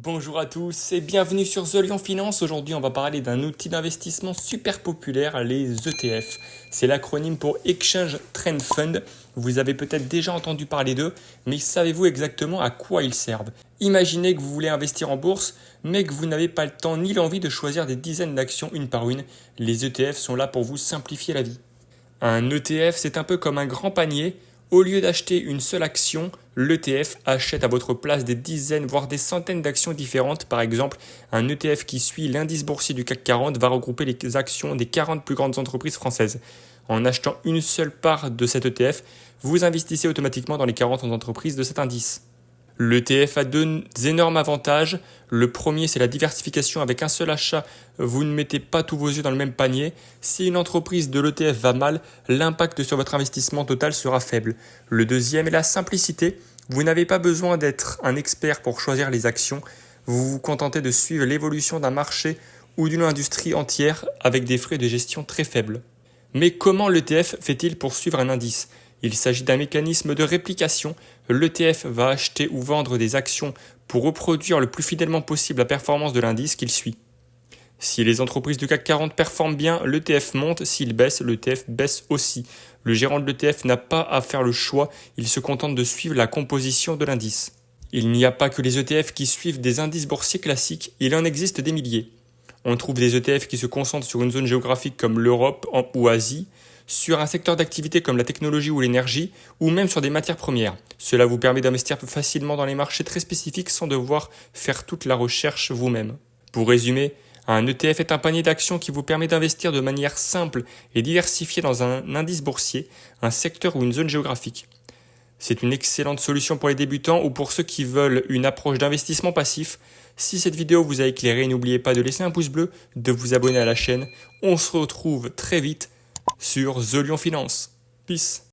Bonjour à tous et bienvenue sur The Lion Finance. Aujourd'hui, on va parler d'un outil d'investissement super populaire, les ETF. C'est l'acronyme pour Exchange Trend Fund. Vous avez peut-être déjà entendu parler d'eux, mais savez-vous exactement à quoi ils servent? Imaginez que vous voulez investir en bourse, mais que vous n'avez pas le temps ni l'envie de choisir des dizaines d'actions une par une. Les ETF sont là pour vous simplifier la vie. Un ETF, c'est un peu comme un grand panier. Au lieu d'acheter une seule action, l'ETF achète à votre place des dizaines, voire des centaines d'actions différentes. Par exemple, un ETF qui suit l'indice boursier du CAC 40 va regrouper les actions des 40 plus grandes entreprises françaises. En achetant une seule part de cet ETF, vous investissez automatiquement dans les 40 entreprises de cet indice. L'ETF a deux énormes avantages. Le premier, c'est la diversification. Avec un seul achat, vous ne mettez pas tous vos œufs dans le même panier. Si une entreprise de l'ETF va mal, l'impact sur votre investissement total sera faible. Le deuxième est la simplicité. Vous n'avez pas besoin d'être un expert pour choisir les actions. Vous vous contentez de suivre l'évolution d'un marché ou d'une industrie entière avec des frais de gestion très faibles. Mais comment l'ETF fait-il pour suivre un indice? Il s'agit d'un mécanisme de réplication. L'ETF va acheter ou vendre des actions pour reproduire le plus fidèlement possible la performance de l'indice qu'il suit. Si les entreprises du CAC 40 performent bien, l'ETF monte. S'il baisse, l'ETF baisse aussi. Le gérant de l'ETF n'a pas à faire le choix, il se contente de suivre la composition de l'indice. Il n'y a pas que les ETF qui suivent des indices boursiers classiques, il en existe des milliers. On trouve des ETF qui se concentrent sur une zone géographique comme l'Europe ou Asie, sur un secteur d'activité comme la technologie ou l'énergie, ou même sur des matières premières. Cela vous permet d'investir plus facilement dans les marchés très spécifiques sans devoir faire toute la recherche vous-même. Pour résumer, un ETF est un panier d'actions qui vous permet d'investir de manière simple et diversifiée dans un indice boursier, un secteur ou une zone géographique. C'est une excellente solution pour les débutants ou pour ceux qui veulent une approche d'investissement passif. Si cette vidéo vous a éclairé, n'oubliez pas de laisser un pouce bleu, de vous abonner à la chaîne. On se retrouve très vite sur The Lion Finance. Peace.